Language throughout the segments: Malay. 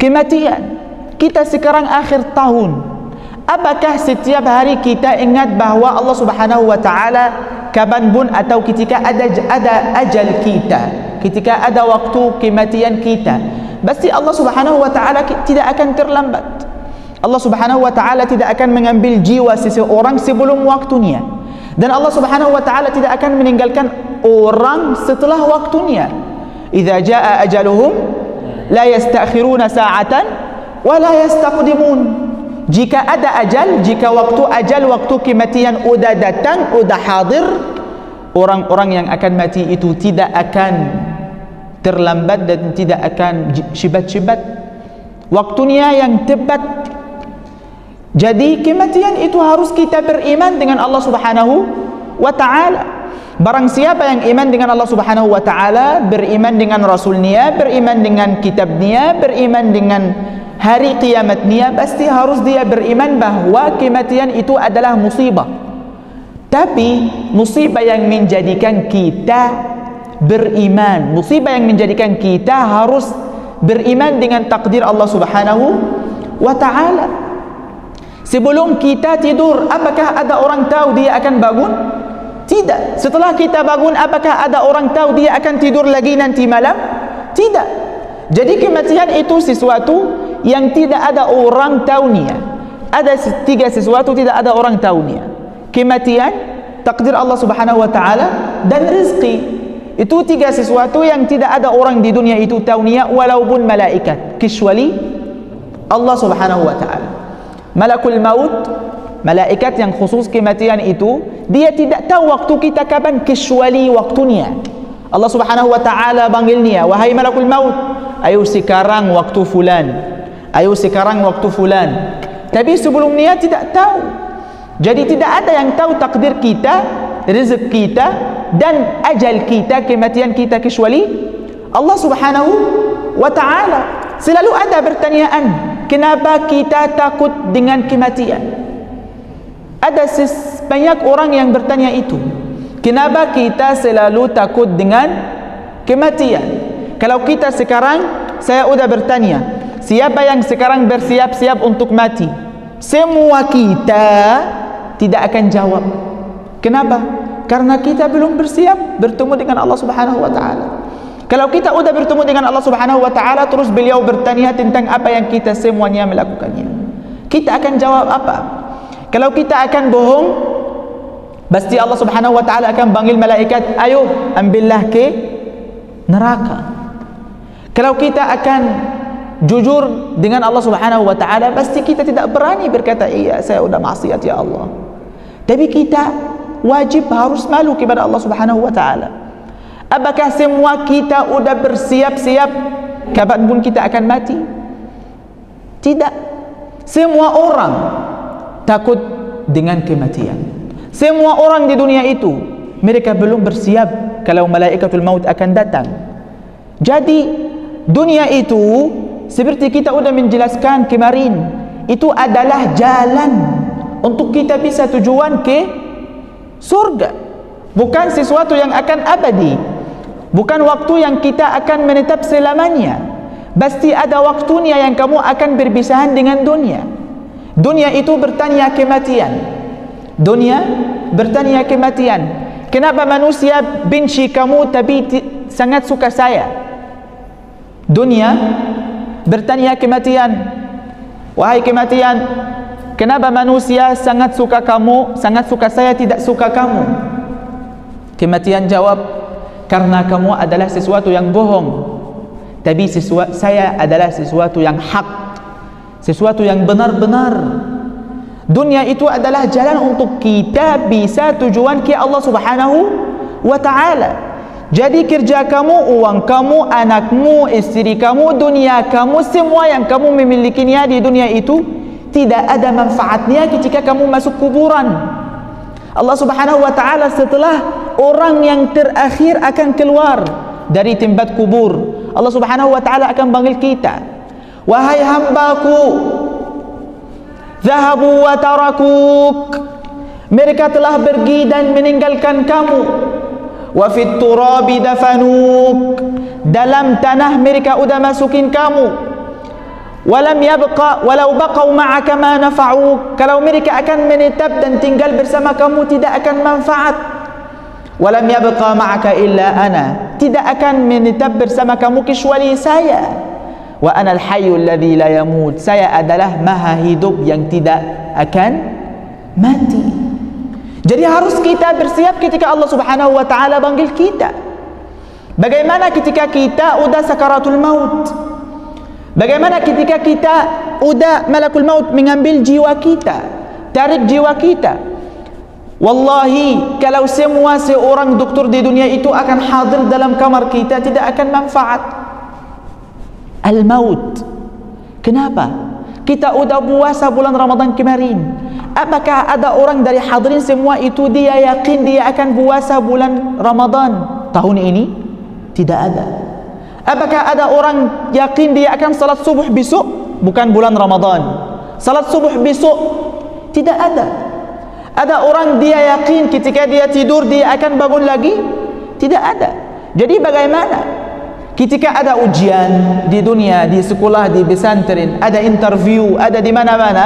kematian. Kita sekarang akhir tahun. Apakah setiap hari kita ingat bahawa Allah Subhanahu wa taala kapanpun atau ketika ada ajal kita, ketika ada waktu kematian kita, pasti Allah Subhanahu wa taala tidak akan terlambat. Allah Subhanahu wa taala tidak akan mengambil jiwa seseorang sebelum waktunya, dan Allah Subhanahu wa taala tidak akan meninggalkan orang setelah waktunya. Idza jaa ajaluhum la yastakhiruna sa'atan wa la yastaqdimun. Jika ada ajal, jika waktu kematian udah datang, udah hadir, orang-orang yang akan mati itu tidak akan terlambat dan tidak akan syibat-syibat. Waktunya yang tepat. Jadi kematian itu harus kita beriman dengan Allah Subhanahu wa ta'ala. Barang siapa yang iman dengan Allah Subhanahu wa ta'ala, beriman dengan Rasulnya, beriman dengan kitabnya, beriman dengan hari kiamatnya, pasti harus dia beriman bahwa kematian itu adalah musibah. Tapi musibah yang menjadikan kita beriman, musibah yang menjadikan kita harus beriman dengan takdir Allah Subhanahu wa ta'ala. Sebelum kita tidur, apakah ada orang tahu dia akan bangun? Tidak. Setelah kita bangun, apakah ada orang tahu dia akan tidur lagi nanti malam? Tidak. Jadi kematian itu sesuatu yang tidak ada orang tahunya. Ada tiga sesuatu tidak ada orang tahunya. Kematian, takdir Allah Subhanahu wa ta'ala, dan rezeki. Itu tiga sesuatu yang tidak ada orang di dunia itu tahunya, walaupun malaikat, kecuali Allah Subhanahu wa ta'ala. Malakul maut, malaikat yang khusus kematian itu, dia tidak tahu waktu kita kapan kecuali waktunya. Allah Subhanahu wa ta'ala panggilnya, wahai malakul maut, ayo sekarang waktu fulan, ayo sekarang waktu fulan. Tapi sebelumnya tidak tahu. Jadi tidak ada yang tahu takdir kita, rezeki kita, dan ajal kita, kematian kita, kecuali Allah Subhanahu wa ta'ala. Selalu ada pertanyaan, kenapa kita takut dengan kematian? Ada banyak orang yang bertanya itu. Kenapa kita selalu takut dengan kematian? Kalau kita sekarang, saya sudah bertanya, siapa yang sekarang bersiap-siap untuk mati? Semua kita tidak akan jawab. Kenapa? Karena kita belum bersiap bertemu dengan Allah Subhanahu wa ta'ala. Kalau kita sudah bertemu dengan Allah Subhanahu wa ta'ala, terus beliau bertanya tentang apa yang kita semuanya melakukannya, kita akan jawab apa? Kalau kita akan bohong, pasti Allah Subhanahu wa ta'ala akan panggil malaikat, ayo ambillah ke neraka. Kalau kita akan jujur dengan Allah Subhanahu wa ta'ala, pasti kita tidak berani berkata, iya saya sudah maksiat ya Allah. Tapi kita wajib harus malu kepada Allah Subhanahu wa ta'ala. Apakah semua kita sudah bersiap-siap kapanpun kita akan mati? Tidak. Semua orang takut dengan kematian. Semua orang di dunia itu, mereka belum bersiap kalau malaikatul maut akan datang. Jadi dunia itu, seperti kita sudah menjelaskan kemarin, itu adalah jalan untuk kita bisa tujuan ke surga. Bukan sesuatu yang akan abadi, bukan waktu yang kita akan menetap selamanya. Pasti ada waktunya yang kamu akan berpisahan dengan dunia. Dunia itu bertanya kematian. Dunia bertanya kematian. Kenapa manusia benci kamu tapi sangat suka saya? Dunia bertanya kematian. Wahai kematian, kenapa manusia sangat suka kamu, sangat suka saya, tidak suka kamu? Kematian jawab, karena kamu adalah sesuatu yang bohong, tapi saya adalah sesuatu yang hak, sesuatu yang benar-benar. Dunia itu adalah jalan untuk kita bisa tujuan ke Allah Subhanahu wa ta'ala. Jadi kerja kamu, uang kamu, anakmu, istri kamu, dunia kamu, semua yang kamu memilikinya di dunia itu tidak ada manfaatnya ketika kamu masuk kuburan. Allah Subhanahu wa ta'ala setelah orang yang terakhir akan keluar dari tempat kubur, Allah Subhanahu wa ta'ala akan panggil kita, wahai hambaku, zahabu wa tarakuk, mereka telah pergi dan meninggalkan kamu. Wa fit turabi dafanuk, dalam tanah mereka sudah masukin kamu. walam yabqa walau baqau ma'aka ma nafa'uk, kalau mereka akan menetap dan tinggal bersama kamu tidak akan manfaat. Walam yabqa ma'aka illa ana, tidak akan menetap bersama kamu kecuali saya. Wa ana al-hayyul ladzi la yamut, saya adalah maha hidup yang tidak akan mati. Jadi harus kita bersiap ketika Allah Subhanahu wa taala panggil kita. Bagaimana ketika kita udah sakaratul maut? Bagaimana ketika kita udah malakul maut mengambil jiwa kita, tarik jiwa kita? Wallahi, kalau semua seorang doktor di dunia itu akan hadir dalam kamar kita, tidak akan manfaat. Al-maut. Kenapa? Kita udah puasa bulan Ramadan kemarin. Apakah ada orang dari hadirin semua itu dia yakin dia akan puasa bulan Ramadan tahun ini? Tidak ada. Apakah ada orang yakin dia akan salat subuh besok bukan bulan Ramadan? Salat subuh besok? Tidak ada. Ada orang dia yakin ketika dia tidur dia akan bangun lagi? Tidak ada. Jadi bagaimana? Ketika ada ujian di dunia, di sekolah, di pesantren, ada interview, ada di mana-mana,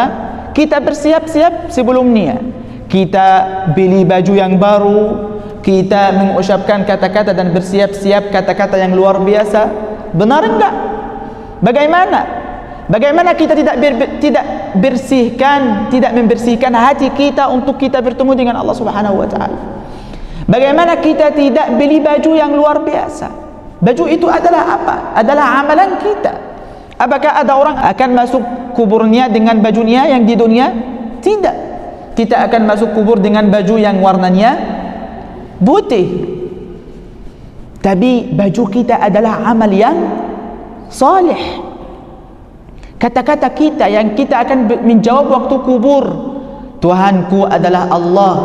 kita bersiap-siap sebelumnya. Kita beli baju yang baru, kita mengucapkan kata-kata dan bersiap-siap kata-kata yang luar biasa. Benar enggak? Bagaimana? Bagaimana kita tidak membersihkan hati kita untuk kita bertemu dengan Allah Subhanahu wa taala? Bagaimana kita tidak beli baju yang luar biasa? Baju itu adalah apa? Adalah amalan kita. Apakah ada orang akan masuk kuburnya dengan bajunya yang di dunia? Tidak. Kita akan masuk kubur dengan baju yang warnanya putih. Tapi baju kita adalah amal yang salih. Kata-kata kita yang kita akan menjawab waktu kubur, Tuhanku adalah Allah,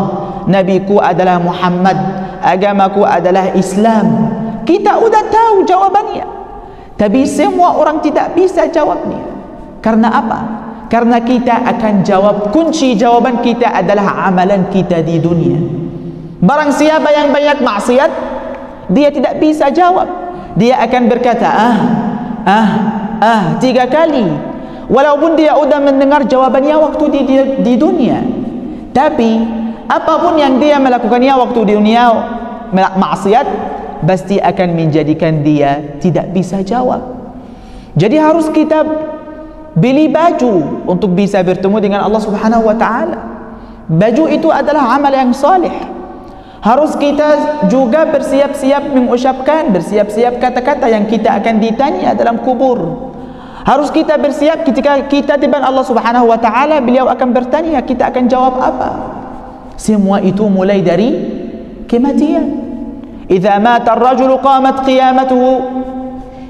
Nabiku adalah Muhammad, agamaku adalah Islam. Kita sudah tahu jawabannya, tapi semua orang tidak bisa jawabnya. Karena apa? Karena kita akan jawab, kunci jawaban kita adalah amalan kita di dunia. Barang siapa yang banyak maksiat, dia tidak bisa jawab. Dia akan berkata 3 kali, walaupun dia sudah mendengar jawabannya waktu di dunia. Tapi apapun yang dia melakukannya waktu di dunia maksiat, pasti akan menjadikan dia tidak bisa jawab. Jadi harus kita beli baju untuk bisa bertemu dengan Allah Subhanahu wa taala. Baju itu adalah amal yang salih. Harus kita juga bersiap-siap mengucapkan, bersiap-siap kata-kata yang kita akan ditanya dalam kubur. Harus kita bersiap ketika kita di depan Allah Subhanahu wa taala, beliau akan bertanya, kita akan jawab apa? Semua itu mulai dari kematian. Idza mata ar-rajulu qamat qiyamatuhu.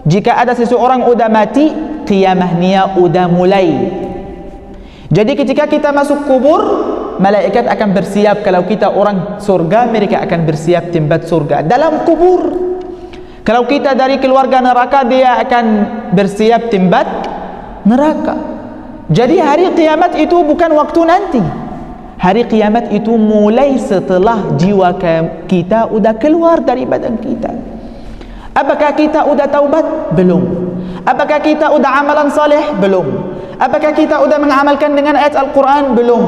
Jika ada seseorang udah mati, qiyamahnya udah mulai. Jadi ketika kita masuk kubur, malaikat akan bersiap. Kalau kita orang surga, mereka akan bersiap tempat surga dalam kubur. Kalau kita dari keluarga neraka, dia akan bersiap tempat neraka. Jadi hari kiamat itu bukan waktu nanti. Hari kiamat itu mulai setelah jiwa kita udah keluar dari badan kita. Apakah kita udah taubat? Belum. Apakah kita udah amalan saleh? Belum. Apakah kita udah mengamalkan dengan ayat Al-Quran? Belum.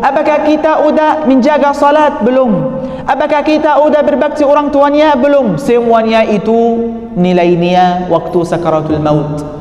Apakah kita udah menjaga salat? Belum. Apakah kita udah berbakti orang tuanya? Belum. Semuanya itu nilainya waktu sakaratul maut.